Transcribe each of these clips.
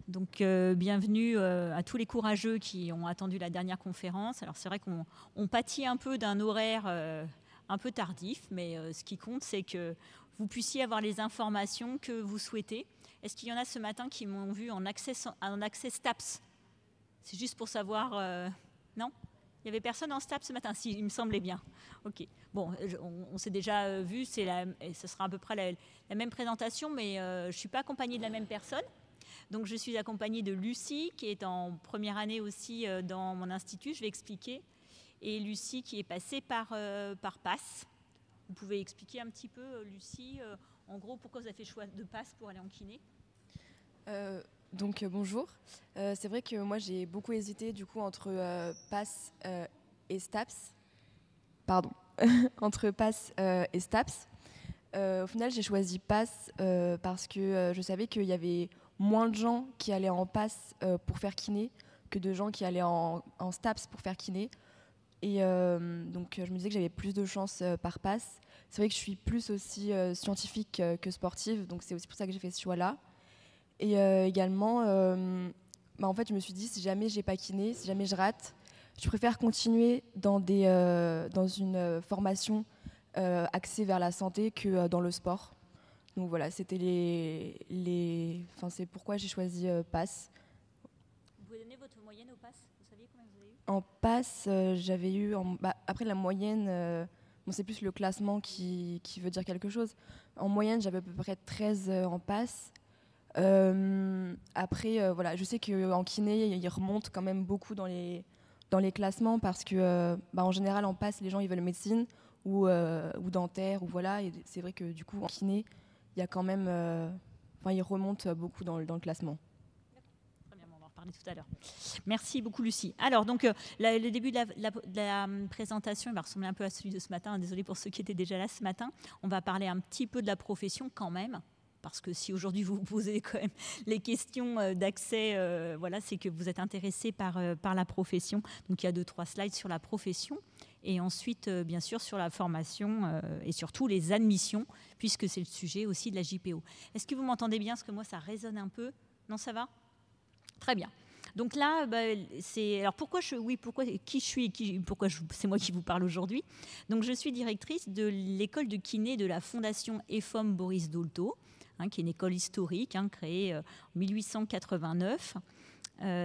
Donc, bienvenue à tous les courageux qui ont attendu la dernière conférence. Alors, c'est vrai qu'on pâtit un peu d'un horaire un peu tardif, mais ce qui compte, c'est que vous puissiez avoir les informations que vous souhaitez. Est-ce qu'il y en a ce matin qui m'ont vu en accès STAPS? C'est juste pour savoir... non? Il n'y avait personne en STAPS ce matin? Si, il me semblait bien. Ok. Bon, on s'est déjà vu, ce sera à peu près la même présentation, mais je ne suis pas accompagnée de la même personne. Donc, je suis accompagnée de Lucie, qui est en première année aussi dans mon institut, je vais expliquer. Et Lucie, qui est passée par PASS. Vous pouvez expliquer un petit peu, Lucie, en gros, pourquoi vous avez fait le choix de PASS pour aller en kiné? Donc bonjour. C'est vrai que moi j'ai beaucoup hésité du coup entre PASS et STAPS. Pardon. Entre PASS et STAPS. Au final j'ai choisi PASS parce que je savais qu'il y avait moins de gens qui allaient en PASS pour faire kiné que de gens qui allaient en STAPS pour faire kiné. Et donc je me disais que j'avais plus de chance par PASS. C'est vrai que je suis plus aussi scientifique que sportive, donc c'est aussi pour ça que j'ai fait ce choix-là. Et également, en fait, je me suis dit, si jamais j'ai pas kiné, si jamais je rate, je préfère continuer dans une formation axée vers la santé que dans le sport. Donc voilà, c'était c'est pourquoi j'ai choisi PASS. Vous pouvez donner votre moyenne au PASS? Vous saviez combien vous avez eu? En PASS, j'avais eu, après la moyenne, c'est plus le classement qui veut dire quelque chose. En moyenne, j'avais à peu près 13 en PASS. Après, voilà, je sais qu'en kiné, il remonte quand même beaucoup dans les classements parce que, en général, en PASS, les gens ils veulent médecine ou dentaire, ou voilà. Et c'est vrai que du coup, en kiné, il y a quand même, il remonte beaucoup dans le classement. Très bien, on va en reparler tout à l'heure. Merci beaucoup, Lucie. Alors, donc, le début de la présentation, il va ressembler un peu à celui de ce matin. Désolée pour ceux qui étaient déjà là ce matin. On va parler un petit peu de la profession quand même. Parce que si aujourd'hui vous vous posez quand même les questions d'accès, voilà, c'est que vous êtes intéressé par la profession. Donc il y a 2-3 slides sur la profession et ensuite bien sûr sur la formation et surtout les admissions, puisque c'est le sujet aussi de la JPO. Est-ce que vous m'entendez bien? Parce que moi ça résonne un peu. Non, ça va? Très bien. Donc là, c'est alors pourquoi qui je suis, c'est moi qui vous parle aujourd'hui. Donc je suis directrice de l'école de kiné de la Fondation EFOM Boris Dolto, qui est une école historique créée en 1889.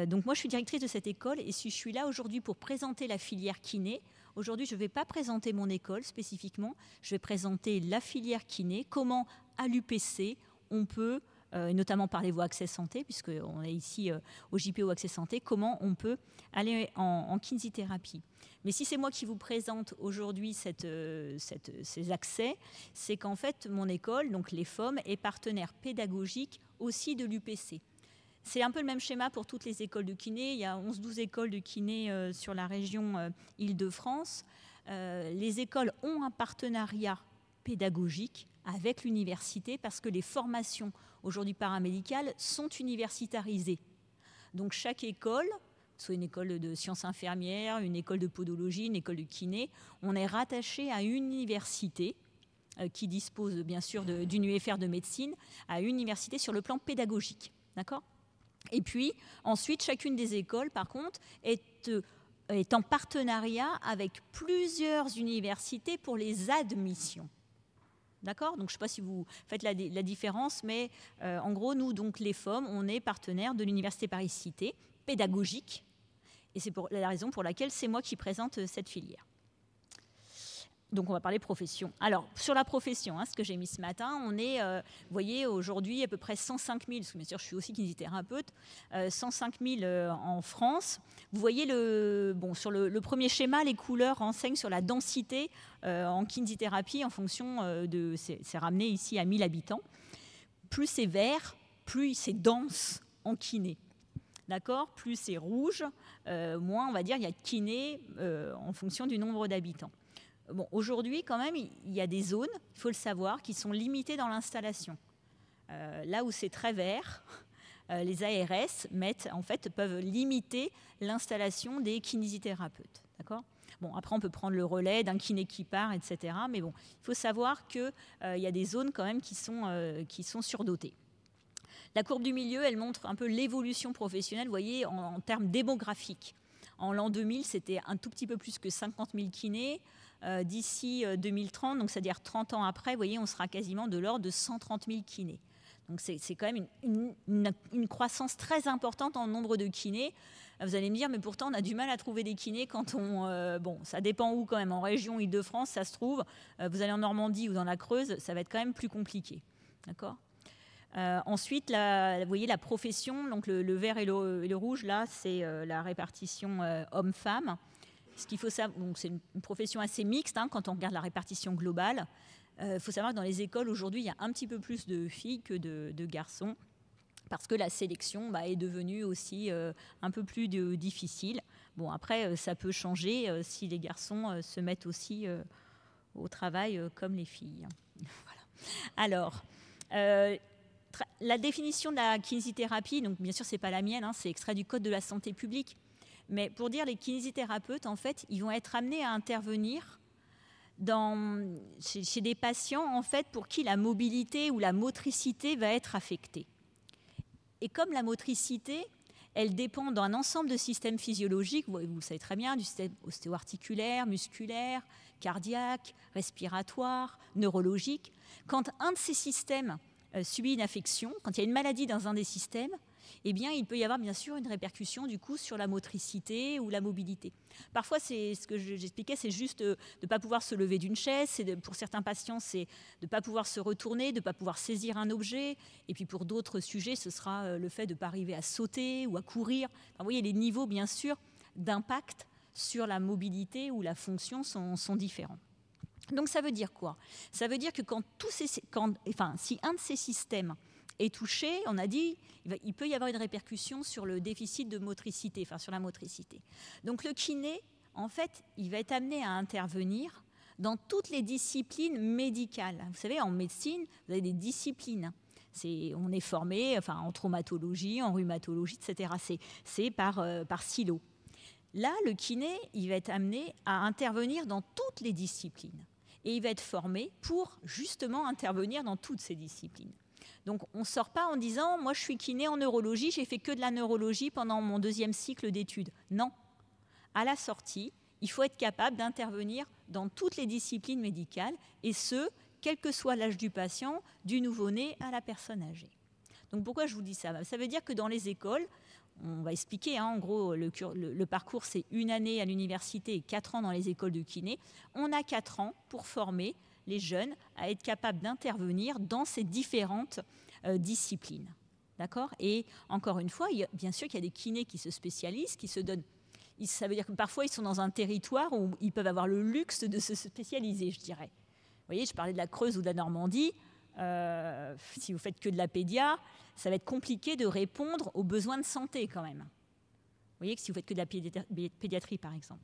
Donc moi je suis directrice de cette école et si je suis là aujourd'hui pour présenter la filière kiné, aujourd'hui je ne vais pas présenter mon école spécifiquement, je vais présenter la filière kiné, comment à l'UPC on peut et notamment par les voies Accès Santé, puisqu'on est ici au JPO Accès Santé, comment on peut aller en kinésithérapie. Mais si c'est moi qui vous présente aujourd'hui ces accès, c'est qu'en fait, mon école, donc l'EFOM, est partenaire pédagogique aussi de l'UPC. C'est un peu le même schéma pour toutes les écoles de kiné. Il y a 11-12 écoles de kiné sur la région Île-de-France. Les écoles ont un partenariat pédagogique avec l'université parce que les formations aujourd'hui paramédicales sont universitarisées. Donc chaque école, soit une école de sciences infirmières, une école de podologie, une école de kiné, on est rattaché à une université qui dispose bien sûr d'une UFR de médecine, à une université sur le plan pédagogique. D'accord ? Et puis ensuite, chacune des écoles, par contre, est en partenariat avec plusieurs universités pour les admissions. D'accord? Donc, je ne sais pas si vous faites la différence, mais en gros, nous, donc, l'EFOM, on est partenaire de l'Université Paris-Cité, pédagogique, et c'est la raison pour laquelle c'est moi qui présente cette filière. Donc, on va parler profession. Alors, sur la profession, ce que j'ai mis ce matin, on est, vous voyez, aujourd'hui, à peu près 105 000, parce que bien sûr, je suis aussi kinésithérapeute, 105 000 en France. Vous voyez, sur le premier schéma, les couleurs renseignent sur la densité en kinésithérapie en fonction c'est ramené ici à 1000 habitants. Plus c'est vert, plus c'est dense en kiné. D'accord? Plus c'est rouge, moins, on va dire, il y a de kiné en fonction du nombre d'habitants. Bon, aujourd'hui, quand même, il y a des zones, il faut le savoir, qui sont limitées dans l'installation. Là où c'est très vert, les ARS peuvent limiter l'installation des kinésithérapeutes. D'accord ? Bon, après, on peut prendre le relais d'un kiné qui part, etc. Mais bon, il faut savoir qu'il y a des zones quand même qui sont surdotées. La courbe du milieu, elle montre un peu l'évolution professionnelle, vous voyez, en termes démographiques. En l'an 2000, c'était un tout petit peu plus que 50 000 kinés. D'ici 2030, donc c'est-à-dire 30 ans après, vous voyez, on sera quasiment de l'ordre de 130 000 kinés. Donc c'est quand même une croissance très importante en nombre de kinés. Vous allez me dire, mais pourtant on a du mal à trouver des kinés quand on... bon, ça dépend où quand même. En région Île-de-France, ça se trouve. Vous allez en Normandie ou dans la Creuse, ça va être quand même plus compliqué. D'accord ? Ensuite, vous voyez la profession, donc le vert et le rouge, là, c'est la répartition homme-femme. Ce qu'il faut savoir, c'est une profession assez mixte quand on regarde la répartition globale. Il faut savoir que dans les écoles, aujourd'hui, il y a un petit peu plus de filles que de garçons, parce que la sélection est devenue aussi un peu plus difficile. Bon, après, ça peut changer si les garçons se mettent aussi au travail comme les filles. Voilà. Alors, la définition de la kinésithérapie, donc bien sûr, ce n'est pas la mienne, c'est extrait du Code de la santé publique. Mais pour dire, les kinésithérapeutes, en fait, ils vont être amenés à intervenir chez des patients, en fait, pour qui la mobilité ou la motricité va être affectée. Et comme la motricité, elle dépend d'un ensemble de systèmes physiologiques, vous le savez très bien, du système ostéo-articulaire, musculaire, cardiaque, respiratoire, neurologique. Quand un de ces systèmes subit une affection, quand il y a une maladie dans un des systèmes, eh bien, il peut y avoir bien sûr une répercussion du coup sur la motricité ou la mobilité. Parfois, c'est ce que j'expliquais, c'est juste de ne pas pouvoir se lever d'une chaise. Pour certains patients, c'est de ne pas pouvoir se retourner, de ne pas pouvoir saisir un objet. Et puis pour d'autres sujets, ce sera le fait de ne pas arriver à sauter ou à courir. Enfin, vous voyez, les niveaux, bien sûr, d'impact sur la mobilité ou la fonction sont différents. Donc ça veut dire quoi? Ça veut dire que si un de ces systèmes est touché, on a dit, il peut y avoir une répercussion sur le déficit de motricité, enfin sur la motricité. Donc le kiné, en fait, il va être amené à intervenir dans toutes les disciplines médicales. Vous savez, en médecine, vous avez des disciplines. On est formé en traumatologie, en rhumatologie, etc. C'est par silo. Là, le kiné, il va être amené à intervenir dans toutes les disciplines. Et il va être formé pour justement intervenir dans toutes ces disciplines. Donc on ne sort pas en disant « moi je suis kiné en neurologie, j'ai fait que de la neurologie pendant mon 2e cycle d'études ». Non. À la sortie, il faut être capable d'intervenir dans toutes les disciplines médicales, et ce, quel que soit l'âge du patient, du nouveau-né à la personne âgée. Donc pourquoi je vous dis ça? Ça veut dire que dans les écoles, on va expliquer, en gros, le parcours, c'est 1 année à l'université et 4 ans dans les écoles de kiné. On a 4 ans pour former les jeunes à être capables d'intervenir dans ces différentes disciplines. D'accord? Et encore une fois, bien sûr qu'il y a des kinés qui se spécialisent, qui se donnent. Ça veut dire que parfois, ils sont dans un territoire où ils peuvent avoir le luxe de se spécialiser, je dirais. Vous voyez, je parlais de la Creuse ou de la Normandie. Si vous faites que de la pédia, ça va être compliqué de répondre aux besoins de santé quand même. Vous voyez que si vous faites que de la pédiatrie, par exemple.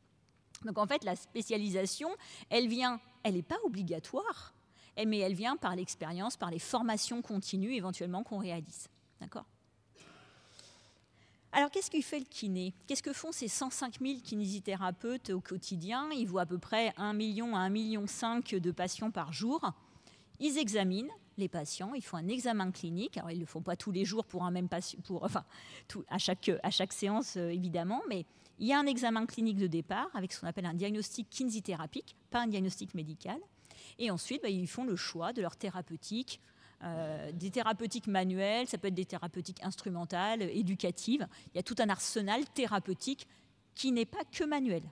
Donc en fait, la spécialisation, elle n'est pas obligatoire, mais elle vient par l'expérience, par les formations continues éventuellement qu'on réalise. D'accord ? Alors qu'est-ce qu'il fait le kiné? Qu'est-ce que font ces 105 000 kinésithérapeutes au quotidien? Ils voient à peu près 1 million à 1,5 million de patients par jour. Ils examinent les patients, ils font un examen clinique. Alors, ils ne le font pas tous les jours pour un même patient, à chaque séance, évidemment, mais il y a un examen clinique de départ avec ce qu'on appelle un diagnostic kinésithérapique, pas un diagnostic médical. Et ensuite, ils font le choix de leur thérapeutique, des thérapeutiques manuelles, ça peut être des thérapeutiques instrumentales, éducatives. Il y a tout un arsenal thérapeutique qui n'est pas que manuel.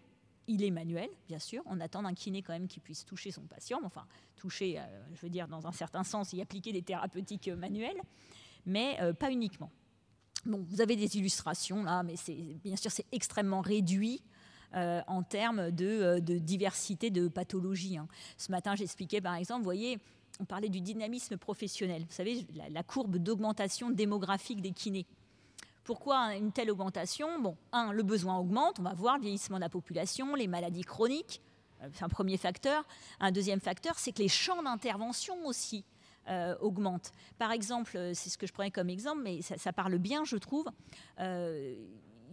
Il est manuel, bien sûr. On attend d'un kiné quand même qui puisse toucher son patient, toucher, je veux dire, dans un certain sens, y appliquer des thérapeutiques manuelles, mais pas uniquement. Bon, vous avez des illustrations là, mais bien sûr, c'est extrêmement réduit en termes de diversité de pathologies. Ce matin, j'expliquais par exemple, vous voyez, on parlait du dynamisme professionnel. Vous savez, la courbe d'augmentation démographique des kinés. Pourquoi une telle augmentation? Bon, le besoin augmente, on va voir le vieillissement de la population, les maladies chroniques, c'est un premier facteur. Un deuxième facteur, c'est que les champs d'intervention aussi augmentent. Par exemple, c'est ce que je prenais comme exemple, mais ça parle bien, je trouve. Il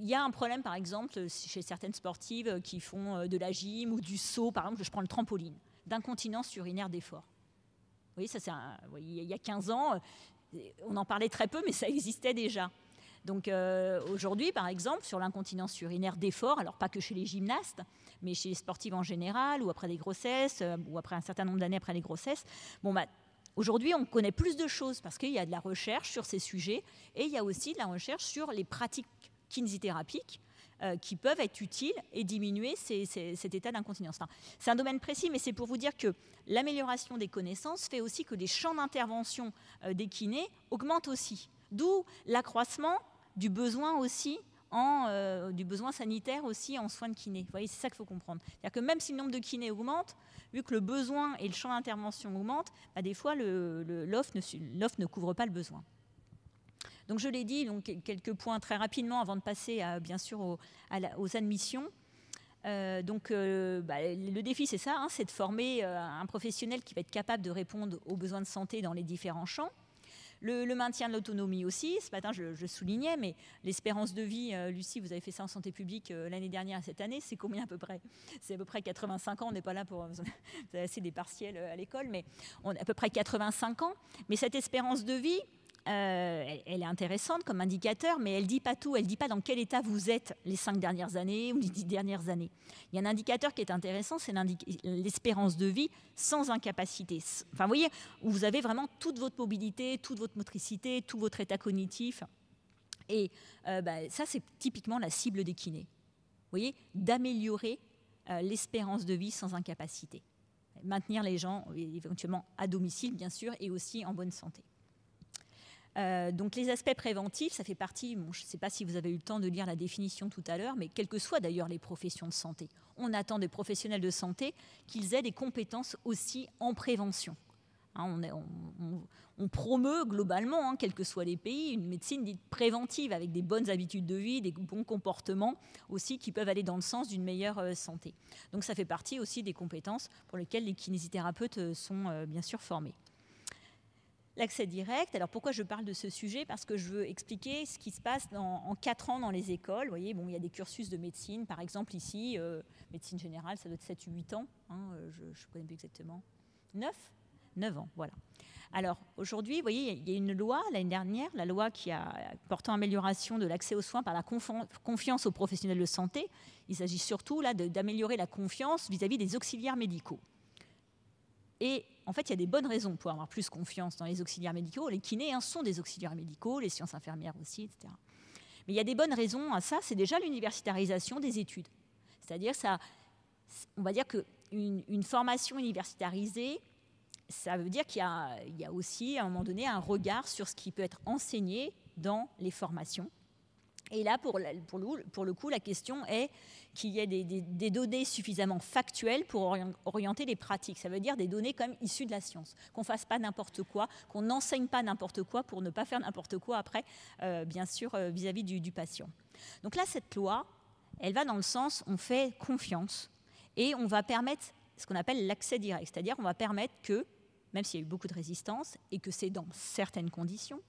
y a un problème, par exemple, chez certaines sportives qui font de la gym ou du saut, par exemple, je prends le trampoline, d'incontinence urinaire d'effort. Vous voyez, il y a 15 ans, on en parlait très peu, mais ça existait déjà. Donc aujourd'hui, par exemple, sur l'incontinence urinaire d'effort, alors pas que chez les gymnastes, mais chez les sportives en général, ou après les grossesses, ou après un certain nombre d'années après les grossesses, aujourd'hui, on connaît plus de choses parce qu'il y a de la recherche sur ces sujets et il y a aussi de la recherche sur les pratiques kinésithérapiques qui peuvent être utiles et diminuer cet état d'incontinence. Enfin, c'est un domaine précis, mais c'est pour vous dire que l'amélioration des connaissances fait aussi que les champs d'intervention des kinés augmentent aussi. D'où l'accroissement du besoin aussi du besoin sanitaire aussi en soins de kiné. Vous voyez, c'est ça qu'il faut comprendre. C'est-à-dire que même si le nombre de kinés augmente, vu que le besoin et le champ d'intervention augmentent, des fois l'offre ne couvre pas le besoin. Donc je l'ai dit, donc, quelques points très rapidement avant de passer bien sûr aux admissions. Le défi, c'est ça, c'est de former un professionnel qui va être capable de répondre aux besoins de santé dans les différents champs. Le maintien de l'autonomie aussi. Ce matin, je soulignais, mais l'espérance de vie, Lucie, vous avez fait ça en santé publique l'année dernière et cette année, c'est combien à peu près? C'est à peu près 85 ans, on n'est pas là pour... Vous avez assez des partiels à l'école, mais on a à peu près 85 ans. Mais cette espérance de vie, elle est intéressante comme indicateur, mais elle ne dit pas tout. Elle ne dit pas dans quel état vous êtes les 5 dernières années ou les 10 dernières années. Il y a un indicateur qui est intéressant, c'est l'espérance de vie sans incapacité. Enfin, vous voyez, où vous avez vraiment toute votre mobilité, toute votre motricité, tout votre état cognitif. Et ça, c'est typiquement la cible des kinés. Vous voyez, d'améliorer l'espérance de vie sans incapacité. Maintenir les gens éventuellement à domicile, bien sûr, et aussi en bonne santé. Donc les aspects préventifs, ça fait partie, je ne sais pas si vous avez eu le temps de lire la définition tout à l'heure, mais quelles que soient d'ailleurs les professions de santé, on attend des professionnels de santé qu'ils aient des compétences aussi en prévention. On promeut globalement, quels que soient les pays, une médecine dite préventive avec des bonnes habitudes de vie, des bons comportements aussi qui peuvent aller dans le sens d'une meilleure santé. Donc ça fait partie aussi des compétences pour lesquelles les kinésithérapeutes sont bien sûr formés. L'accès direct, alors pourquoi je parle de ce sujet? Parce que je veux expliquer ce qui se passe en 4 ans dans les écoles. Vous voyez, il y a des cursus de médecine, par exemple ici, médecine générale, ça doit être 7 ou 8 ans, je ne connais plus exactement. 9 ans, voilà. Alors aujourd'hui, vous voyez, il y a une loi l'année dernière, la loi qui a portant amélioration de l'accès aux soins par la confiance aux professionnels de santé. Il s'agit surtout là d'améliorer la confiance vis-à-vis des auxiliaires médicaux. Et en fait, il y a des bonnes raisons pour avoir plus confiance dans les auxiliaires médicaux. Les kinés sont des auxiliaires médicaux, les sciences infirmières aussi, etc. Mais il y a des bonnes raisons à ça. C'est déjà l'universitarisation des études. C'est-à-dire, on va dire qu'une formation universitarisée, ça veut dire qu'il y a aussi, à un moment donné, un regard sur ce qui peut être enseigné dans les formations. Et là, pour le coup, la question est qu'il y ait des données suffisamment factuelles pour orienter les pratiques. Ça veut dire des données comme issues de la science. Qu'on ne fasse pas n'importe quoi, qu'on n'enseigne pas n'importe quoi pour ne pas faire n'importe quoi après, bien sûr, vis-à-vis du patient. Donc là, cette loi, elle va dans le sens, on fait confiance et on va permettre ce qu'on appelle l'accès direct. C'est-à-dire qu'on va permettre que, même s'il y a eu beaucoup de résistance et que c'est dans certaines conditions,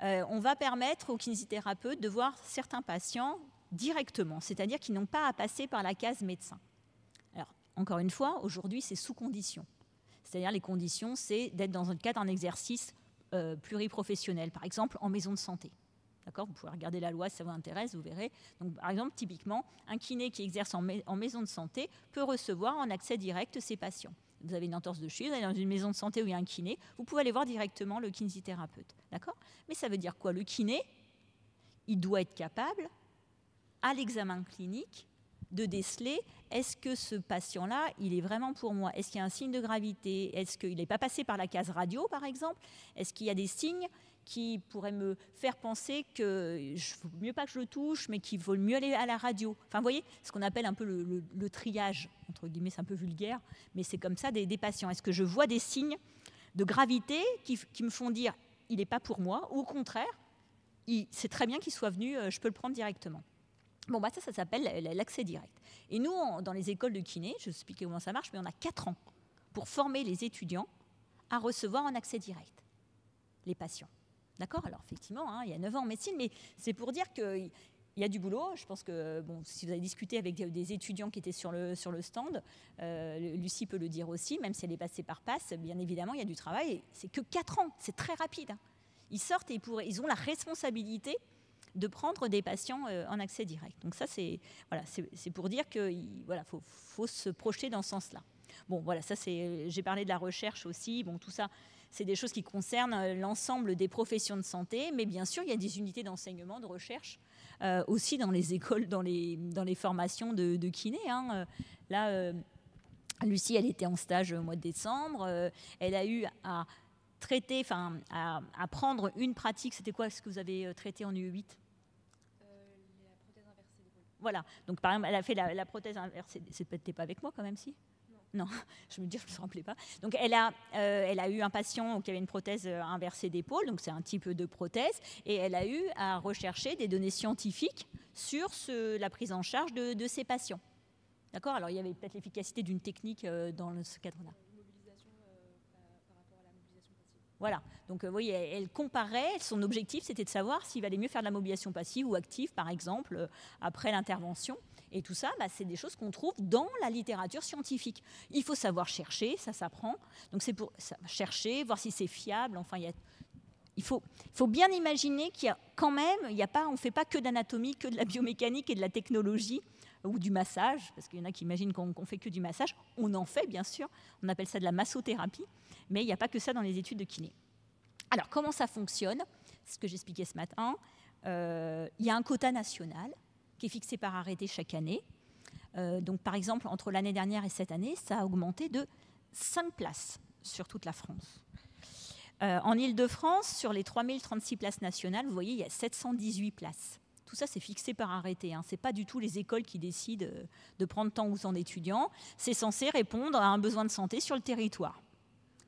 on va permettre aux kinésithérapeutes de voir certains patients directement, c'est-à-dire qu'ils n'ont pas à passer par la case médecin. Alors, encore une fois, aujourd'hui, c'est sous condition. C'est-à-dire les conditions, c'est d'être dans le cadre d'un exercice pluriprofessionnel, par exemple en maison de santé. D'accord ? Vous pouvez regarder la loi si ça vous intéresse, vous verrez. Donc, par exemple, typiquement, un kiné qui exerce en maison de santé peut recevoir en accès direct ses patients. Vous avez une entorse de cheville, vous allez dans une maison de santé où il y a un kiné, vous pouvez aller voir directement le kinésithérapeute. D'accord ? Mais ça veut dire quoi ? Le kiné, il doit être capable, à l'examen clinique, de déceler est-ce que ce patient-là, il est vraiment pour moi ? Est-ce qu'il y a un signe de gravité ? Est-ce qu'il n'est pas passé par la case radio, par exemple ? Est-ce qu'il y a des signes qui pourraient me faire penser qu'il ne faut mieux pas que je le touche, mais qu'il vaut mieux aller à la radio ? Enfin, vous voyez, ce qu'on appelle un peu le triage, entre guillemets, c'est un peu vulgaire, mais c'est comme ça des patients. Est-ce que je vois des signes de gravité qui me font dire il n'est pas pour moi, ou au contraire, c'est très bien qu'il soit venu, je peux le prendre directement. Bon, ça s'appelle l'accès direct. Et nous, dans les écoles de kiné, je vais vous expliquer comment ça marche, mais on a 4 ans pour former les étudiants à recevoir en accès direct les patients. D'accord ? Alors, effectivement, il y a 9 ans en médecine, mais c'est pour dire qu'il y a du boulot. Je pense que si vous avez discuté avec des étudiants qui étaient sur le stand, Lucie peut le dire aussi, même si elle est passée par PASS, bien évidemment, il y a du travail. C'est que 4 ans, c'est très rapide. Ils sortent et ils ont la responsabilité de prendre des patients en accès direct. Donc ça, c'est pour dire qu'il faut se projeter dans ce sens-là. Bon, voilà, ça j'ai parlé de la recherche aussi. Bon, tout ça, c'est des choses qui concernent l'ensemble des professions de santé, mais bien sûr, il y a des unités d'enseignement, de recherche aussi dans les écoles, dans les formations de kiné. Là, Lucie, elle était en stage au mois de décembre. Elle a eu à traiter, à prendre une pratique. C'était quoi ce que vous avez traité en UE8 ? La prothèse inversée d'épaule. Voilà. Donc, par exemple, elle a fait la prothèse inversée. C'était pas avec moi quand même, si ? Non, je me dis, je ne me rappelais pas. Donc, elle a eu un patient qui avait une prothèse inversée d'épaule, donc c'est un type de prothèse, et elle a eu à rechercher des données scientifiques sur la prise en charge de ces patients. D'accord ? Alors, il y avait peut-être l'efficacité d'une technique dans ce cadre-là. Mobilisation par rapport à la mobilisation passive. Voilà. Donc, vous voyez, elle comparait. Son objectif, c'était de savoir s'il valait mieux faire de la mobilisation passive ou active, par exemple, après l'intervention. Et tout ça, c'est des choses qu'on trouve dans la littérature scientifique. Il faut savoir chercher, ça s'apprend. Donc, c'est pour chercher, voir si c'est fiable. Enfin, il faut bien imaginer qu'il y a quand même, on ne fait pas que d'anatomie, que de la biomécanique et de la technologie ou du massage, parce qu'il y en a qui imaginent qu'on ne fait que du massage. On en fait, bien sûr. On appelle ça de la massothérapie. Mais il n'y a pas que ça dans les études de kiné. Alors, comment ça fonctionne ? C'est ce que j'expliquais ce matin. Il y a un quota national qui est fixé par arrêté chaque année. Donc, par exemple, entre l'année dernière et cette année, ça a augmenté de 5 places sur toute la France. En Île-de-France, sur les 3036 places nationales, vous voyez, il y a 718 places. Tout ça, c'est fixé par arrêté. Ce n'est pas du tout les écoles qui décident de prendre tant ou tant d'étudiants. C'est censé répondre à un besoin de santé sur le territoire.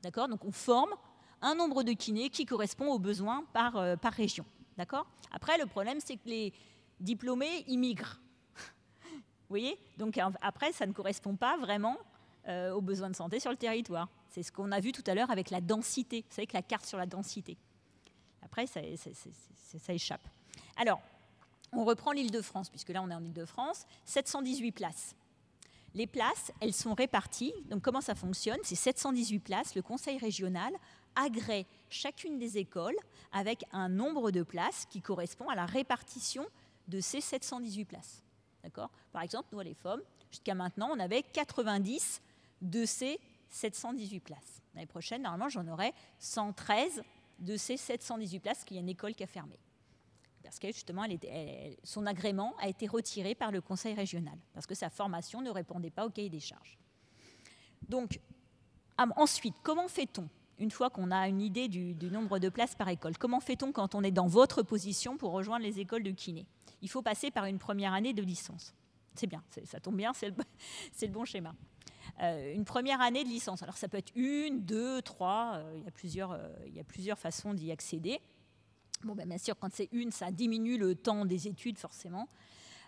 D'accord ? Donc, on forme un nombre de kinés qui correspond aux besoins par région. D'accord ? Après, le problème, c'est que les diplômés immigrent. Vous voyez ? Donc, après, ça ne correspond pas vraiment aux besoins de santé sur le territoire. C'est ce qu'on a vu tout à l'heure avec la densité. Vous savez que la carte sur la densité. Après, ça échappe. Alors, on reprend l'Île-de-France, puisque là, on est en Île-de-France. 718 places. Les places, elles sont réparties. Donc, comment ça fonctionne ? C'est 718 places. Le conseil régional agrée chacune des écoles avec un nombre de places qui correspond à la répartition de ces 718 places. D'accord ? Par exemple, nous, à l'EFOM, jusqu'à maintenant, on avait 90 de ces 718 places. L'année prochaine, normalement, j'en aurai 113 de ces 718 places, qu'il y a une école qui a fermé. Parce que justement, son agrément a été retiré par le conseil régional, parce que sa formation ne répondait pas au cahier des charges. Donc, ensuite, comment fait-on ? Une fois qu'on a une idée du nombre de places par école, comment fait-on quand on est dans votre position pour rejoindre les écoles de kiné ? Il faut passer par une première année de licence. C'est bien, ça tombe bien, c'est le bon schéma. Une première année de licence. Alors, ça peut être 1, 2, 3, il y a plusieurs façons d'y accéder. Bon, bien sûr, quand c'est une, ça diminue le temps des études, forcément.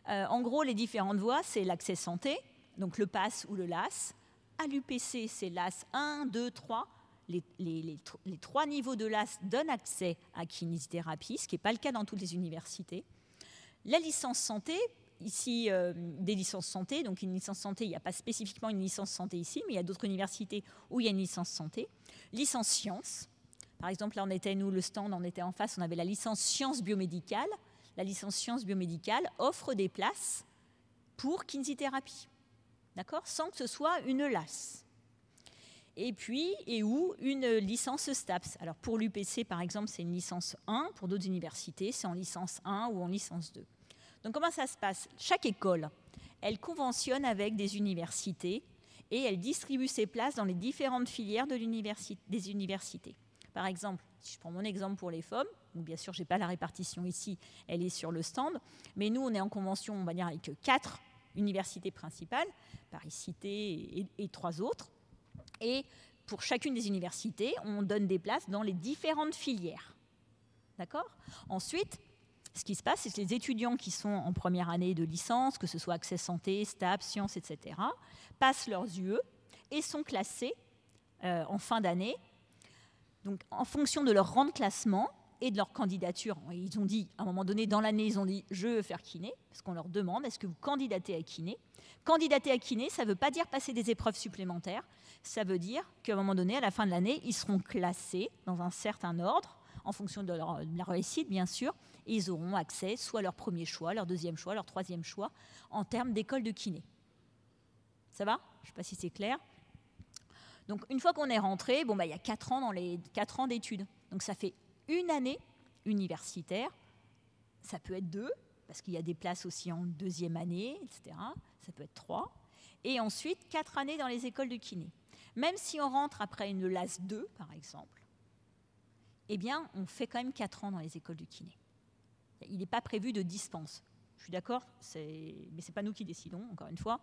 En gros, les différentes voies, c'est l'accès santé, donc le PASS ou le LAS. À l'UPC, c'est LAS 1, 2, 3. Les 3 niveaux de LAS donnent accès à kinésithérapie, ce qui n'est pas le cas dans toutes les universités. La licence santé, ici, des licences santé. Donc, une licence santé, il n'y a pas spécifiquement une licence santé ici, mais il y a d'autres universités où il y a une licence santé. Licence sciences. Par exemple, là, le stand, on était en face, on avait la licence sciences biomédicales. La licence sciences biomédicales offre des places pour kinésithérapie, d'accord ? Sans que ce soit une LAS. Et puis, ou une licence STAPS. Alors, pour l'UPC, par exemple, c'est une licence 1. Pour d'autres universités, c'est en licence 1 ou en licence 2. Donc, comment ça se passe ? Chaque école, elle conventionne avec des universités et elle distribue ses places dans les différentes filières des universités. Par exemple, si je prends mon exemple pour les FOM, où bien sûr, je n'ai pas la répartition ici, elle est sur le stand, mais nous, on est en convention, on va dire, avec 4 universités principales, Paris-Cité et 3 autres. Et pour chacune des universités, on donne des places dans les différentes filières. D'accord ? Ensuite, ce qui se passe, c'est que les étudiants qui sont en première année de licence, que ce soit accès santé, STAPS, sciences, etc., passent leurs UE et sont classés en fin d'année. Donc, en fonction de leur rang de classement et de leur candidature, ils ont dit, à un moment donné, dans l'année, ils ont dit « je veux faire kiné », parce qu'on leur demande « est-ce que vous candidatez à kiné ?» Candidater à kiné, ça ne veut pas dire passer des épreuves supplémentaires, ça veut dire qu'à un moment donné, à la fin de l'année, ils seront classés dans un certain ordre en fonction de leur réussite, bien sûr, et ils auront accès soit à leur premier choix, leur deuxième choix, leur troisième choix, en termes d'école de kiné. Ça va? Je ne sais pas si c'est clair. Donc, une fois qu'on est rentré, il y a 4 ans d'études. Donc, ça fait une année universitaire. Ça peut être 2, parce qu'il y a des places aussi en deuxième année, etc. Ça peut être 3. Et ensuite, 4 années dans les écoles de kiné. Même si on rentre après une LAS 2, par exemple, eh bien, on fait quand même 4 ans dans les écoles de kiné. Il n'est pas prévu de dispense. Je suis d'accord, mais ce n'est pas nous qui décidons, encore une fois.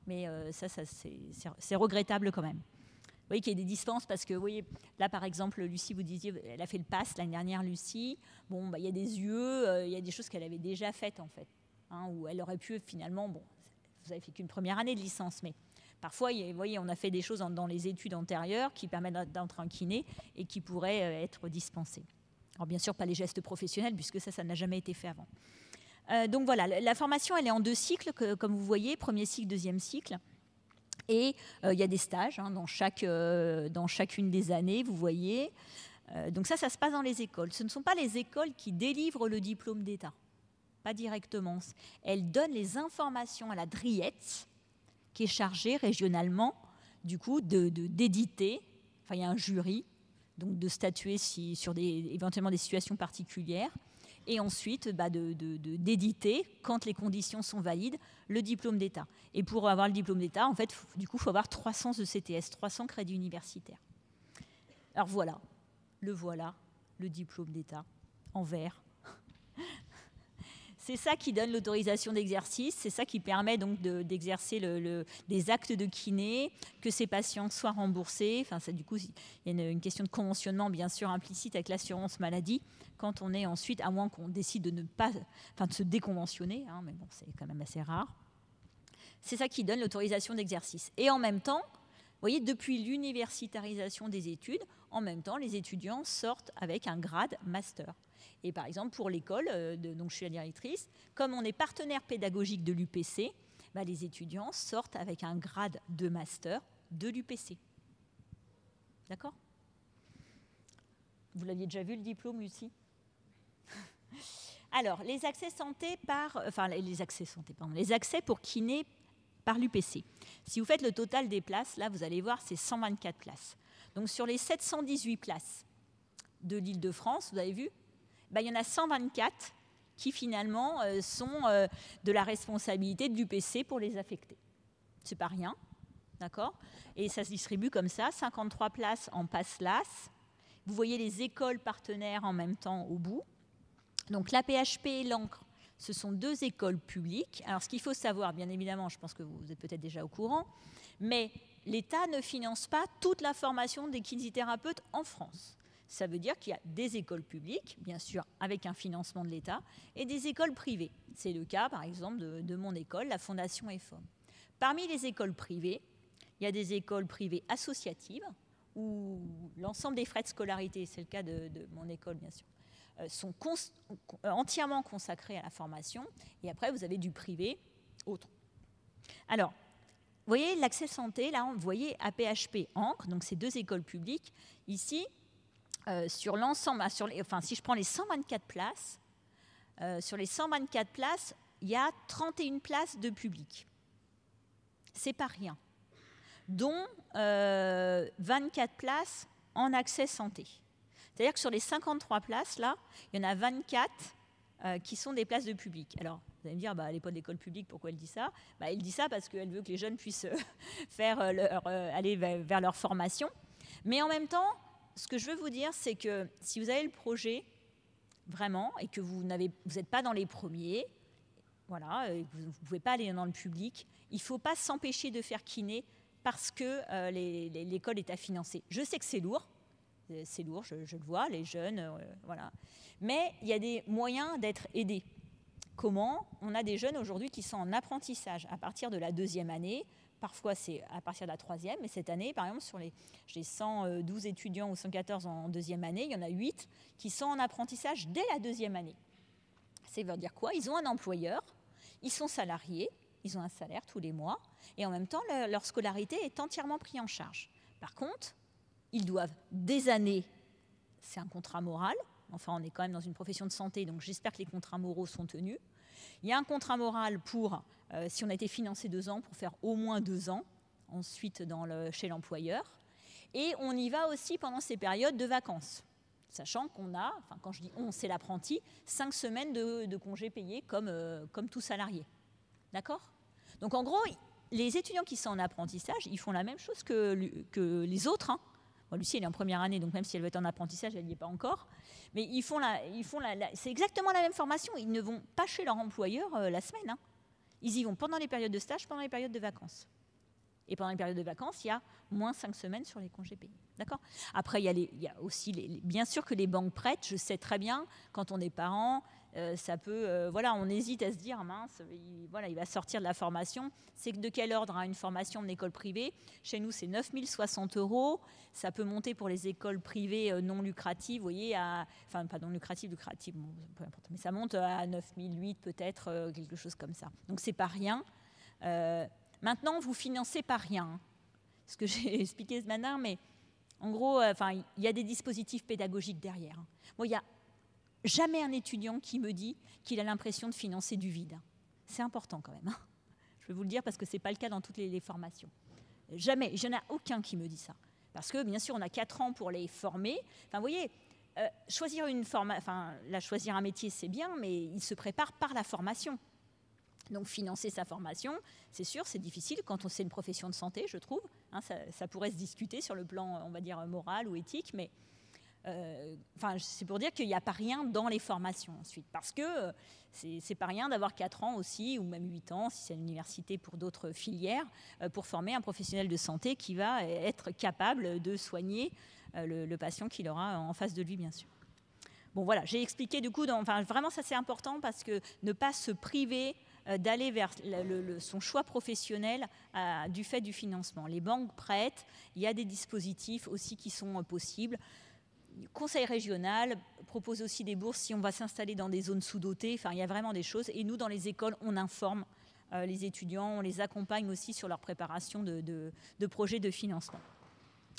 Mais ça c'est regrettable quand même. Vous voyez qu'il y a des dispenses parce que, vous voyez, là, par exemple, Lucie, vous disiez, elle a fait le PASS l'année dernière, Lucie. Il y a des UE, il y a des choses qu'elle avait déjà faites, en fait, hein, où elle aurait pu, finalement, vous avez fait qu'une première année de licence, mais parfois, vous voyez, on a fait des choses dans les études antérieures qui permettent d'entrer en kiné et qui pourraient être dispensées. Alors, bien sûr, pas les gestes professionnels, puisque ça n'a jamais été fait avant. Donc voilà, la formation, elle est en 2 cycles, comme vous voyez, premier cycle, deuxième cycle. Et il y a des stages dans chacune des années, vous voyez. Donc ça se passe dans les écoles. Ce ne sont pas les écoles qui délivrent le diplôme d'État, pas directement. Elles donnent les informations à la DRIET, qui est chargée régionalement, du coup, d'éditer. Enfin, il y a un jury, donc de statuer sur éventuellement des situations particulières. Et ensuite d'éditer, quand les conditions sont valides, le diplôme d'État. Et pour avoir le diplôme d'État, en fait, du coup, il faut avoir 300 ECTS, 300 crédits universitaires. Alors voilà, le diplôme d'État, en vert. C'est ça qui donne l'autorisation d'exercice, c'est ça qui permet donc d'exercer des actes de kiné, que ces patients soient remboursés. Enfin, du coup, il y a une question de conventionnement, bien sûr, implicite avec l'assurance maladie, quand on est ensuite, à moins qu'on décide de de se déconventionner, hein, mais bon, c'est quand même assez rare. C'est ça qui donne l'autorisation d'exercice. Et en même temps, vous voyez, depuis l'universitarisation des études, en même temps, les étudiants sortent avec un grade master. Et par exemple, pour l'école, donc je suis la directrice, comme on est partenaire pédagogique de l'UPC, les étudiants sortent avec un grade de master de l'UPC. D'accord? Vous l'aviez déjà vu le diplôme, Lucie? Alors, les accès pour kiné par l'UPC. Si vous faites le total des places, là, vous allez voir, c'est 124 places. Donc, sur les 718 places de l'Île-de-France, vous avez vu, il y en a 124 qui, finalement, sont de la responsabilité de l'UPC pour les affecter. C'est pas rien, d'accord? Et ça se distribue comme ça, 53 places en PASS-LAS. Vous voyez les écoles partenaires en même temps au bout. Donc, l'AP-HP et l'ANCRE, ce sont 2 écoles publiques. Alors, ce qu'il faut savoir, bien évidemment, je pense que vous êtes peut-être déjà au courant, mais l'État ne finance pas toute la formation des kinésithérapeutes en France. Ça veut dire qu'il y a des écoles publiques, bien sûr, avec un financement de l'État, et des écoles privées. C'est le cas, par exemple, de mon école, la Fondation EFOM. Parmi les écoles privées, il y a des écoles privées associatives, où l'ensemble des frais de scolarité, c'est le cas de mon école, bien sûr, sont entièrement consacrés à la formation. Et après, vous avez du privé, autre. Alors, vous voyez, l'accès santé, là, vous voyez AP-HP, ANCRE, donc ces 2 écoles publiques. Ici, sur l'ensemble, si je prends les 124 places, sur les 124 places, il y a 31 places de public. C'est pas rien. Dont 24 places en accès santé. C'est-à-dire que sur les 53 places, là, il y en a 24 qui sont des places de public. Alors, vous allez me dire, elle n'est pas de l'école publique, pourquoi elle dit ça? Elle dit ça parce qu'elle veut que les jeunes puissent aller vers leur formation. Mais en même temps, ce que je veux vous dire, c'est que si vous avez le projet, vraiment, et que vous n'êtes pas dans les premiers, voilà, et que vous ne pouvez pas aller dans le public, il ne faut pas s'empêcher de faire kiné parce que l'école est à financer. Je sais que c'est lourd, je le vois, les jeunes, voilà. Mais il y a des moyens d'être aidés. Comment? On a des jeunes aujourd'hui qui sont en apprentissage à partir de la 2e année. Parfois, c'est à partir de la 3e. Mais cette année, par exemple, j'ai 112 étudiants ou 114 en 2e année, il y en a 8 qui sont en apprentissage dès la 2e année. Ça veut dire quoi? Ils ont un employeur, ils sont salariés, ils ont un salaire tous les mois, et en même temps, leur scolarité est entièrement prise en charge. Par contre, ils doivent des années, c'est un contrat moral, Enfin, on est quand même dans une profession de santé, donc j'espère que les contrats moraux sont tenus. Il y a un contrat moral pour, si on a été financé 2 ans, pour faire au moins 2 ans, ensuite chez l'employeur. Et on y va aussi pendant ces périodes de vacances, sachant qu'on a, enfin quand je dis on, c'est l'apprenti, 5 semaines de congés payés comme tout salarié. D'accord ? Donc en gros, les étudiants qui sont en apprentissage, ils font la même chose que les autres. Hein. Bon, Lucie, elle est en première année, donc même si elle veut être en apprentissage, elle n'y est pas encore. Mais c'est exactement la même formation. Ils ne vont pas chez leur employeur la semaine. Hein. Ils y vont pendant les périodes de stage, pendant les périodes de vacances. Et pendant les périodes de vacances, il y a moins 5 semaines sur les congés payés. D'accord ? Après, il y a aussi, bien sûr que les banques prêtent, je sais très bien, quand on est parent, ça peut, on hésite à se dire, mince, il va sortir de la formation. C'est de quel ordre une formation en école privée ? Chez nous, c'est 9 060 €. Ça peut monter pour les écoles privées non lucratives, vous voyez, enfin, pas non lucratives, bon, peu importe, mais ça monte à 9 008 peut-être, quelque chose comme ça. Donc, c'est pas rien. Maintenant, vous ne financez pas rien. Ce que j'ai expliqué ce matin, mais en gros, il y a des dispositifs pédagogiques derrière. Bon, il n'y a jamais un étudiant qui me dit qu'il a l'impression de financer du vide. C'est important quand même. Je vais vous le dire parce que ce n'est pas le cas dans toutes les formations. Jamais, il n'y en a aucun qui me dit ça. Parce que, bien sûr, on a 4 ans pour les former. Enfin, vous voyez, choisir un métier, c'est bien, mais il se prépare par la formation. Donc financer sa formation, c'est sûr, c'est difficile quand c'est une profession de santé, je trouve. Hein, ça pourrait se discuter sur le plan, on va dire, moral ou éthique, mais c'est pour dire qu'il n'y a pas rien dans les formations ensuite. Parce que c'est pas rien d'avoir 4 ans aussi, ou même 8 ans, si c'est à l'université pour d'autres filières, pour former un professionnel de santé qui va être capable de soigner le patient qu'il aura en face de lui, bien sûr. Bon, voilà, j'ai expliqué du coup, vraiment ça c'est important parce que ne pas se priver d'aller vers son choix professionnel du fait du financement. Les banques prêtent, il y a des dispositifs aussi qui sont possibles. Le Conseil régional propose aussi des bourses si on va s'installer dans des zones sous-dotées. Enfin, il y a vraiment des choses. Et nous, dans les écoles, on informe les étudiants, on les accompagne aussi sur leur préparation de projets de financement.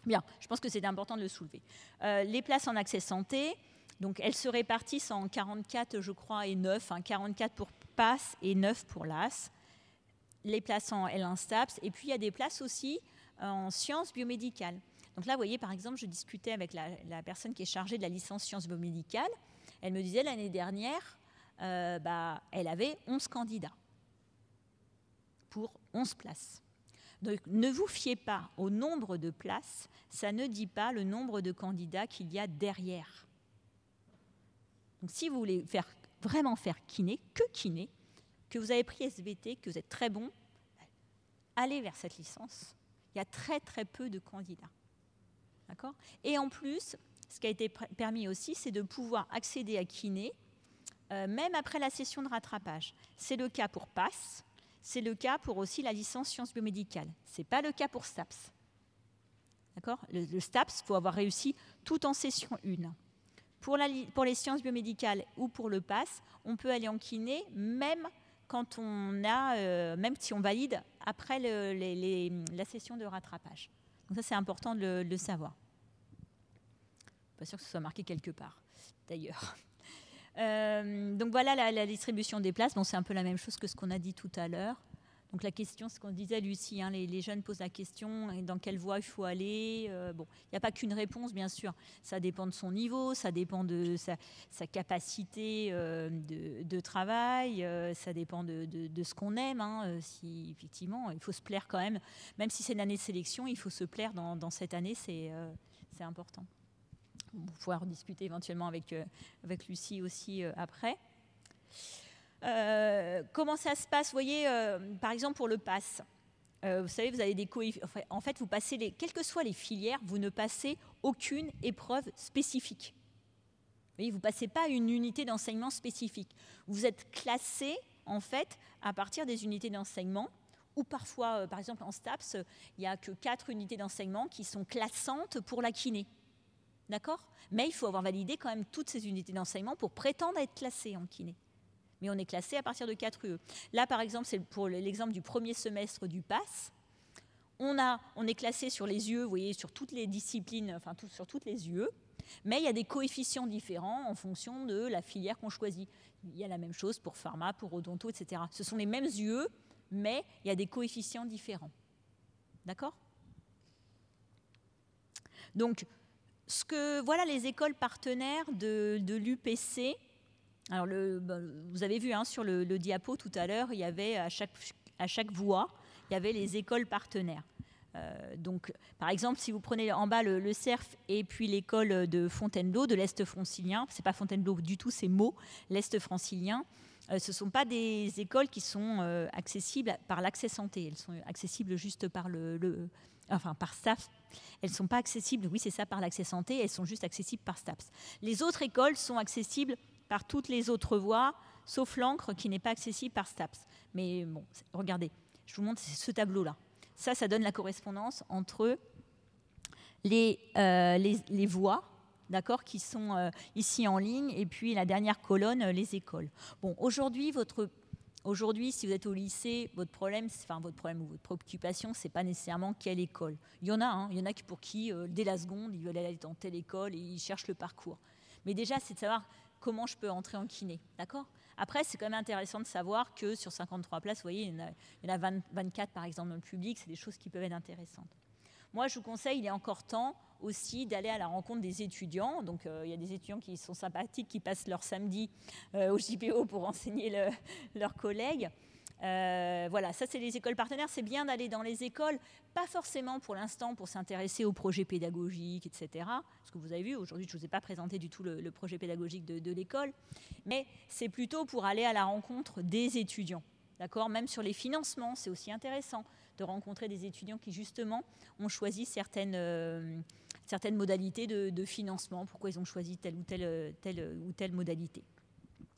Bien, je pense que c'est important de le soulever. Les places en accès santé, donc elles se répartissent en 44, je crois, et 9. 44 pour PASS et 9 pour LAS. Les places en L1 STAPS. Et puis, il y a des places aussi en sciences biomédicales. Donc là, vous voyez, par exemple, je discutais avec la personne qui est chargée de la licence sciences biomédicales. Elle me disait, l'année dernière, elle avait 11 candidats pour 11 places. Donc, ne vous fiez pas au nombre de places. Ça ne dit pas le nombre de candidats qu'il y a derrière. Donc, si vous voulez vraiment faire kiné, que vous avez pris SVT, que vous êtes très bon, allez vers cette licence. Il y a très, très peu de candidats. D'accord ? Et en plus, ce qui a été permis aussi, c'est de pouvoir accéder à kiné, même après la session de rattrapage. C'est le cas pour PASS, c'est le cas pour aussi la licence sciences biomédicales. Ce n'est pas le cas pour STAPS. D'accord ? Le STAPS, il faut avoir réussi tout en session 1. Pour les sciences biomédicales ou pour le PASS, on peut aller en kiné même quand même si on valide après la session de rattrapage. Donc ça, c'est important de le savoir. Pas sûr que ce soit marqué quelque part, d'ailleurs. Donc voilà la distribution des places. Bon, c'est un peu la même chose que ce qu'on a dit tout à l'heure. Donc la question, ce qu'on disait, Lucie, hein, les jeunes posent la question, dans quelle voie il faut aller. Il n'y a pas qu'une réponse, bien sûr. Ça dépend de son niveau, ça dépend de sa capacité de travail, ça dépend de ce qu'on aime. Hein, si effectivement, il faut se plaire quand même. Même si c'est une année de sélection, il faut se plaire dans cette année, c'est important. On va pouvoir discuter éventuellement avec Lucie aussi après. Comment ça se passe ? Vous voyez, par exemple pour le PASS, vous savez, vous avez des coefficients. En fait, vous passez quelles que soient les filières, vous ne passez aucune épreuve spécifique. Vous voyez, vous ne passez pas une unité d'enseignement spécifique. Vous êtes classé, en fait, à partir des unités d'enseignement, ou parfois, par exemple, en STAPS, il n'y a que 4 unités d'enseignement qui sont classantes pour la kiné. D'accord ? Mais il faut avoir validé quand même toutes ces unités d'enseignement pour prétendre être classé en kiné. Mais on est classé à partir de 4 UE. Là, par exemple, c'est pour l'exemple du premier semestre du PASS. On est classé sur les UE, vous voyez, sur toutes les disciplines, sur toutes les UE. Mais il y a des coefficients différents en fonction de la filière qu'on choisit. Il y a la même chose pour pharma, pour odonto, etc. Ce sont les mêmes UE, mais il y a des coefficients différents. D'accord ? Donc, voilà les écoles partenaires de l'UPC. Alors, vous avez vu sur le diapo tout à l'heure, il y avait à chaque voie, il y avait les écoles partenaires. Donc, par exemple, si vous prenez en bas le CERF et puis l'école de Fontainebleau, de l'Est francilien, c'est pas Fontainebleau du tout, c'est Meaux, l'Est francilien. Ce ne sont pas des écoles qui sont accessibles par l'accès santé. Elles sont accessibles juste par par STAPS. Elles ne sont pas accessibles, oui, c'est ça, par l'accès santé. Elles sont juste accessibles par STAPS. Les autres écoles sont accessibles par toutes les autres voies, sauf l'encre qui n'est pas accessible par STAPS. Mais bon, regardez, je vous montre ce tableau-là. Ça donne la correspondance entre les voies, d'accord, qui sont ici en ligne, et puis la dernière colonne, les écoles. Bon, aujourd'hui, si vous êtes au lycée, votre problème ou votre préoccupation, c'est pas nécessairement quelle école. Il y en a pour qui, dès la seconde, ils veulent aller dans telle école et ils cherchent le parcours. Mais déjà, c'est de savoir comment je peux entrer en kiné, d'accord ? Après, c'est quand même intéressant de savoir que sur 53 places, vous voyez, il y en a 24 par exemple dans le public, c'est des choses qui peuvent être intéressantes. Moi, je vous conseille, il est encore temps aussi d'aller à la rencontre des étudiants. Donc, il y a des étudiants qui sont sympathiques, qui passent leur samedi au JPO pour enseigner leurs collègues. Voilà, ça c'est les écoles partenaires. C'est bien d'aller dans les écoles, pas forcément pour l'instant pour s'intéresser aux projets pédagogiques, etc. Parce que vous avez vu, aujourd'hui je ne vous ai pas présenté du tout le projet pédagogique de l'école, mais c'est plutôt pour aller à la rencontre des étudiants. D'accord ? Même sur les financements, c'est aussi intéressant de rencontrer des étudiants qui justement ont choisi certaines modalités de financement, pourquoi ils ont choisi telle ou telle modalité.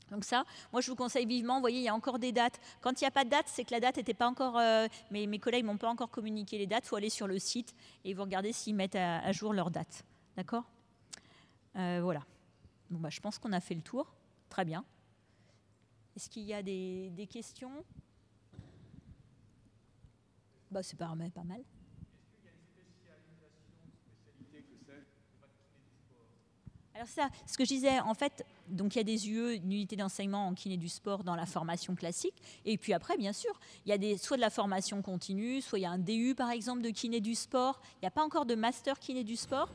Donc ça, moi je vous conseille vivement, vous voyez, il y a encore des dates. Quand il n'y a pas de date, c'est que la date n'était pas encore... mes collègues ne m'ont pas encore communiqué les dates, il faut aller sur le site et vous regardez s'ils mettent à jour leurs dates. D'accord ? Voilà. Bon, je pense qu'on a fait le tour. Très bien. Est-ce qu'il y a des questions ? C'est pas mal. Est-ce qu'il y a une spécialité que c'est du sport ? Alors ça, ce que je disais, en fait, donc il y a des UE, une unité d'enseignement en kiné du sport dans la formation classique. Et puis après, bien sûr, il y a soit de la formation continue, soit il y a un DU, par exemple, de kiné du sport. Il n'y a pas encore de master kiné du sport,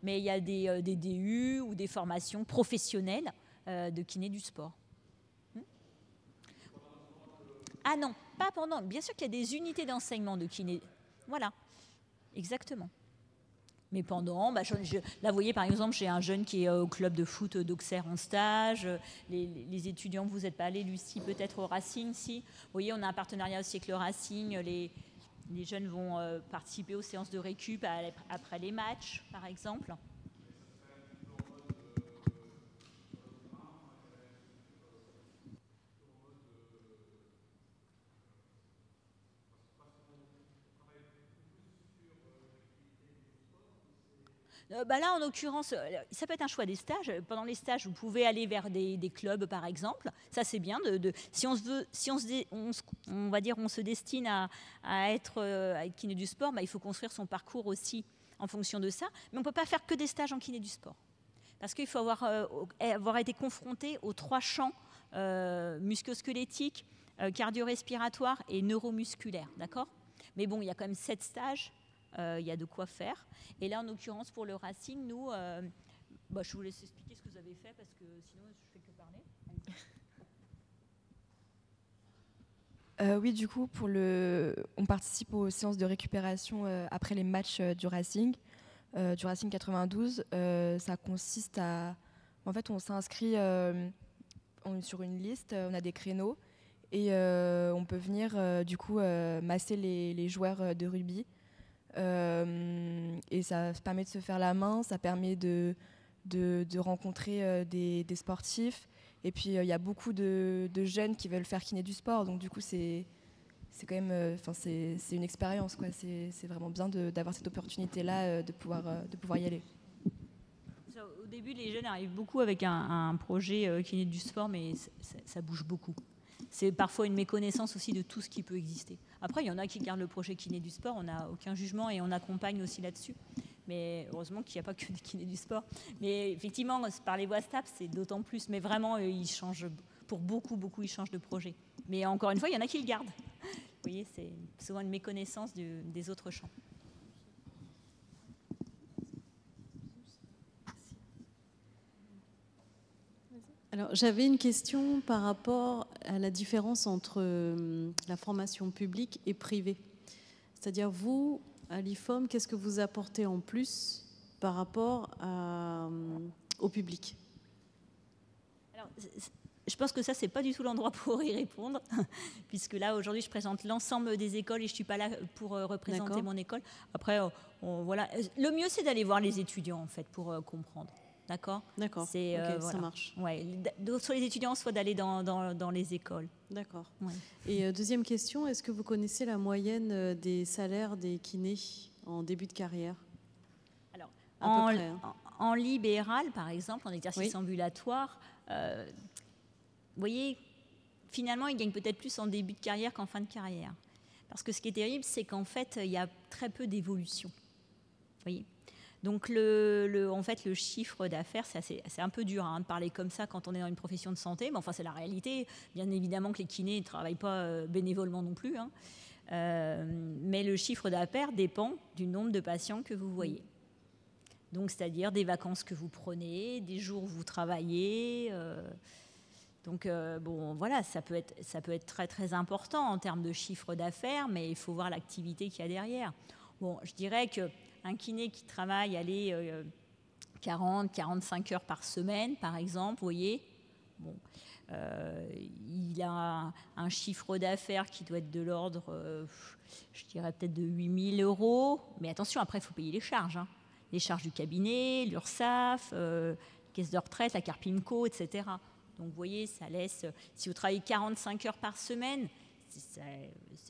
mais il y a des DU ou des formations professionnelles de kiné du sport. Ah non, pas pendant. Bien sûr qu'il y a des unités d'enseignement de kiné. Voilà, exactement. Mais pendant, là vous voyez par exemple, j'ai un jeune qui est au club de foot d'Auxerre en stage. Les étudiants, vous n'êtes pas allés, Lucie, peut-être au Racing, si. Vous voyez, on a un partenariat aussi avec le Racing. Les jeunes vont participer aux séances de récup après les matchs, par exemple. Là, en l'occurrence, ça peut être un choix des stages. Pendant les stages, vous pouvez aller vers des clubs, par exemple. Ça, c'est bien. Si on se destine à être kiné du sport, il faut construire son parcours aussi en fonction de ça. Mais on ne peut pas faire que des stages en kiné du sport. Parce qu'il faut avoir été confronté aux 3 champs musculo-squelettiques, cardio-respiratoires et neuromusculaires. D'accord ? Mais bon, il y a quand même 7 stages. Il y a de quoi faire. Et là, en l'occurrence, pour le Racing, nous, je vous laisse expliquer ce que vous avez fait, parce que sinon, je ne fais que parler. Oui, du coup, on participe aux séances de récupération après les matchs du Racing 92. Ça consiste à... En fait, on s'inscrit sur une liste, on a des créneaux, et on peut venir, masser les joueurs de rugby. Et ça permet de se faire la main, ça permet de rencontrer des sportifs. Et puis il y a beaucoup de jeunes qui veulent faire kiné du sport, donc du coup c'est quand même, c'est une expérience, quoi. C'est vraiment bien d'avoir cette opportunité-là, de pouvoir y aller. Au début, les jeunes arrivent beaucoup avec un projet kiné du sport, mais ça bouge beaucoup. C'est parfois une méconnaissance aussi de tout ce qui peut exister. Après, il y en a qui gardent le projet kiné du sport, on n'a aucun jugement et on accompagne aussi là-dessus. Mais heureusement qu'il n'y a pas que des kinés du sport. Mais effectivement, par les voies STAPS, c'est d'autant plus. Mais vraiment, ils changent, pour beaucoup, ils changent de projet. Mais encore une fois, il y en a qui le gardent. Vous voyez, c'est souvent une méconnaissance des autres champs. Alors, j'avais une question par rapport à la différence entre la formation publique et privée. C'est-à-dire, vous, à l'IFOM, qu'est-ce que vous apportez en plus par rapport au public? Alors, je pense que ça, c'est pas du tout l'endroit pour y répondre, puisque là, aujourd'hui, je présente l'ensemble des écoles et je suis pas là pour représenter mon école. Après, voilà. Le mieux, c'est d'aller voir les étudiants, en fait, pour comprendre. D'accord. D'accord. C'est, ok, voilà. Ça marche. Ouais. Soit les étudiants, soit d'aller dans les écoles. D'accord. Ouais. Et deuxième question, est-ce que vous connaissez la moyenne des salaires des kinés en début de carrière? Alors, à peu près, hein. en libéral, par exemple, en exercice ambulatoire, vous voyez, finalement, ils gagnent peut-être plus en début de carrière qu'en fin de carrière. Parce que ce qui est terrible, c'est qu'en fait, il y a très peu d'évolution. Vous voyez. Donc, en fait, le chiffre d'affaires, c'est un peu dur de parler comme ça quand on est dans une profession de santé. Mais enfin, c'est la réalité. Bien évidemment que les kinés ne travaillent pas bénévolement non plus. Mais le chiffre d'affaires dépend du nombre de patients que vous voyez. Donc, c'est-à-dire des vacances que vous prenez, des jours où vous travaillez. Donc, bon, voilà, ça peut être très, très important en termes de chiffre d'affaires, mais il faut voir l'activité qu'il y a derrière. Bon, je dirais qu'un kiné qui travaille, 40, 45 heures par semaine, par exemple, vous voyez, bon, il a un chiffre d'affaires qui doit être de l'ordre, je dirais peut-être de 8 000 €. Mais attention, après, il faut payer les charges. Les charges du cabinet, l'URSSAF, caisse de retraite, la Carpimco, etc. Donc, vous voyez, ça laisse, si vous travaillez 45 heures par semaine,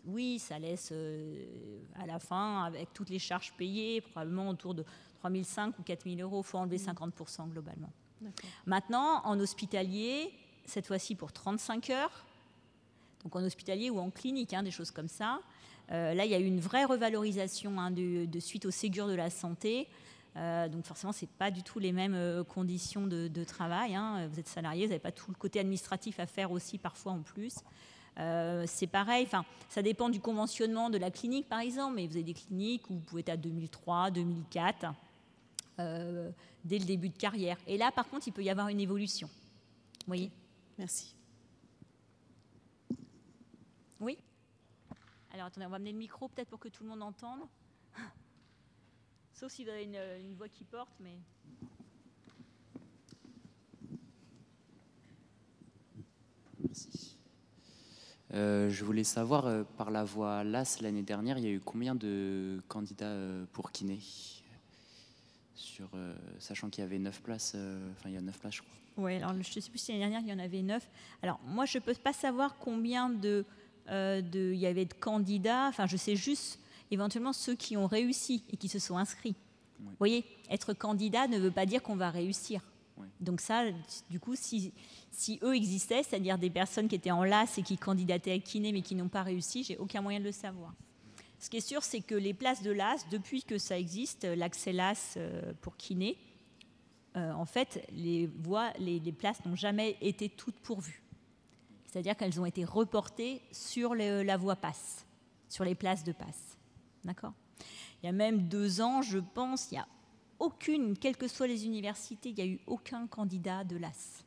oui, ça laisse à la fin, avec toutes les charges payées, probablement autour de 3 500 ou 4 000 €. Il faut enlever 50% globalement. Maintenant, en hospitalier, cette fois-ci pour 35 heures, donc en hospitalier ou en clinique, des choses comme ça, là, il y a eu une vraie revalorisation de suite au Ségur de la santé. Donc forcément, ce n'est pas du tout les mêmes conditions de travail. Vous êtes salarié, vous n'avez pas tout le côté administratif à faire aussi parfois en plus. C'est pareil, ça dépend du conventionnement de la clinique par exemple, mais vous avez des cliniques où vous pouvez être à 2003, 2004, dès le début de carrière. Et là, par contre, il peut y avoir une évolution. Vous voyez ? Merci. Oui ? Alors attendez, on va amener le micro peut-être pour que tout le monde entende. Sauf si vous avez une voix qui porte, mais... Merci. Je voulais savoir, par la voie LAS, l'année dernière, il y a eu combien de candidats pour kiné sachant qu'il y avait 9 places, il y a 9 places, je crois. Oui, alors je ne sais plus si l'année dernière, il y en avait 9. Alors, moi, je ne peux pas savoir combien il y avait de candidats. Enfin, je sais juste éventuellement ceux qui ont réussi et qui se sont inscrits. Oui. Vous voyez, être candidat ne veut pas dire qu'on va réussir. Oui. Donc ça, du coup, si eux existaient, c'est-à-dire des personnes qui étaient en LAS et qui candidataient à kiné mais qui n'ont pas réussi, j'ai aucun moyen de le savoir. Ce qui est sûr, c'est que les places de LAS, depuis que ça existe, l'accès LAS pour kiné, en fait, les places n'ont jamais été toutes pourvues. C'est-à-dire qu'elles ont été reportées sur la voie PASS, sur les places de PASS. D'accord ? Il y a même 2 ans, je pense, il n'y a aucune, quelles que soient les universités, il n'y a eu aucun candidat de LAS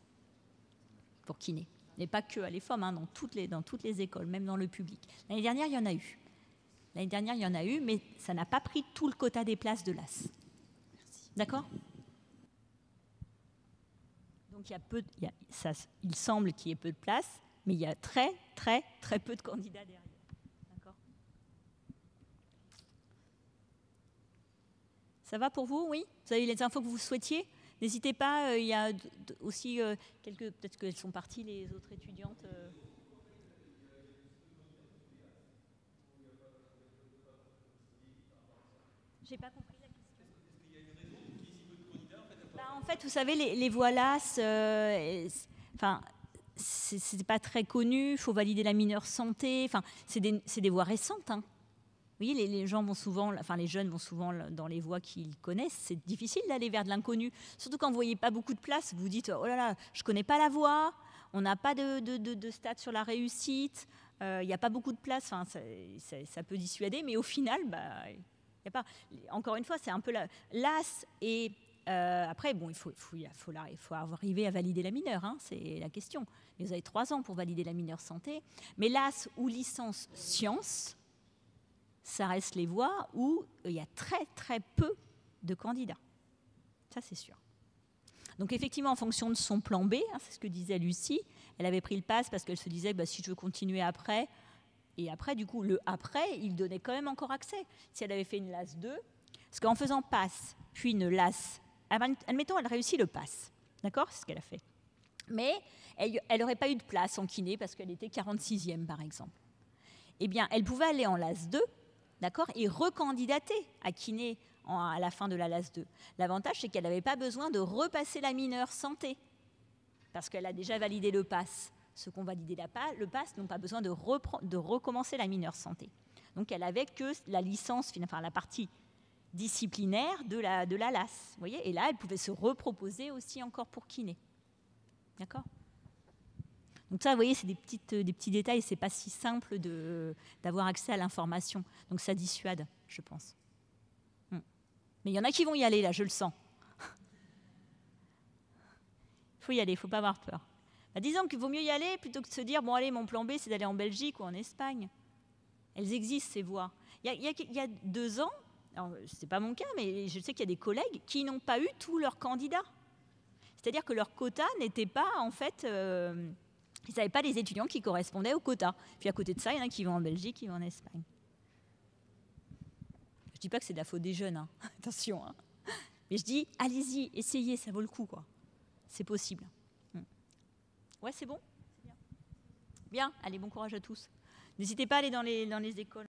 pour kiné. Et pas que à l'EFOM, dans toutes les écoles, même dans le public. L'année dernière, il y en a eu. Mais ça n'a pas pris tout le quota des places de LAS. Merci. D'accord ? Donc il semble qu'il y ait peu de places, mais il y a très, très, très peu de candidats derrière. D'accord ? Ça va pour vous, oui ? Vous avez les infos que vous souhaitiez ? N'hésitez pas, il y a aussi quelques... Peut-être qu'elles sont parties, les autres étudiantes. J'ai pas compris la question. Est-ce qu'il y a une raison qu'il y ait si peu de candidats en fait, vous savez, les voies LAS, c'est pas très connu. Il faut valider la mineure santé. C'est des voies récentes. Vous voyez, les gens vont souvent, enfin les jeunes vont souvent dans les voies qu'ils connaissent. C'est difficile d'aller vers de l'inconnu. Surtout quand vous ne voyez pas beaucoup de place, vous vous dites, oh là là, je ne connais pas la voie, on n'a pas de stats sur la réussite, il n'y a pas beaucoup de place, enfin, ça peut dissuader, mais au final, bah, y a pas. Encore une fois, c'est un peu l'AS et après, bon, il faut arriver à valider la mineure, hein, c'est la question. Vous avez 3 ans pour valider la mineure santé, mais l'AS ou licence sciences, ça reste les voies où il y a très très peu de candidats. Ça, c'est sûr. Donc effectivement, en fonction de son plan B, hein, c'est ce que disait Lucie, elle avait pris le PASS parce qu'elle se disait que si je veux continuer après, et après, du coup, le après, il donnait quand même encore accès. Si elle avait fait une LAS 2, parce qu'en faisant PASS, puis une LAS, admettons, elle réussit le PASS, d'accord, c'est ce qu'elle a fait. Mais elle n'aurait pas eu de place en kiné parce qu'elle était 46e, par exemple. Eh bien, elle pouvait aller en LAS 2, d'accord, et recandidater à kiné à la fin de la LAS 2. L'avantage, c'est qu'elle n'avait pas besoin de repasser la mineure santé, parce qu'elle a déjà validé le PASS. Ceux qui ont validé le PASS n'ont pas besoin de recommencer la mineure santé. Donc, elle avait que la licence, enfin la partie disciplinaire de la LAS. Vous voyez, et là, elle pouvait se reproposer aussi encore pour kiné. D'accord ? Donc ça, vous voyez, c'est des petits détails, c'est pas si simple d'avoir accès à l'information. Donc ça dissuade, je pense. Mais il y en a qui vont y aller, là, je le sens. Il faut y aller, il ne faut pas avoir peur. Bah, disons qu'il vaut mieux y aller plutôt que de se dire, bon allez, mon plan B, c'est d'aller en Belgique ou en Espagne. Elles existent, ces voies. Il y a 2 ans, ce n'est pas mon cas, mais je sais qu'il y a des collègues qui n'ont pas eu tous leurs candidats. C'est-à-dire que leur quota n'était pas, en fait... ils n'avaient pas les étudiants qui correspondaient au quota. Puis à côté de ça, il y en a qui vont en Belgique, qui vont en Espagne. Je ne dis pas que c'est de la faute des jeunes, hein. Attention. Hein. Mais je dis, allez-y, essayez, ça vaut le coup, quoi. C'est possible. Ouais, c'est bon ? Bien, allez, bon courage à tous. N'hésitez pas à aller dans les écoles.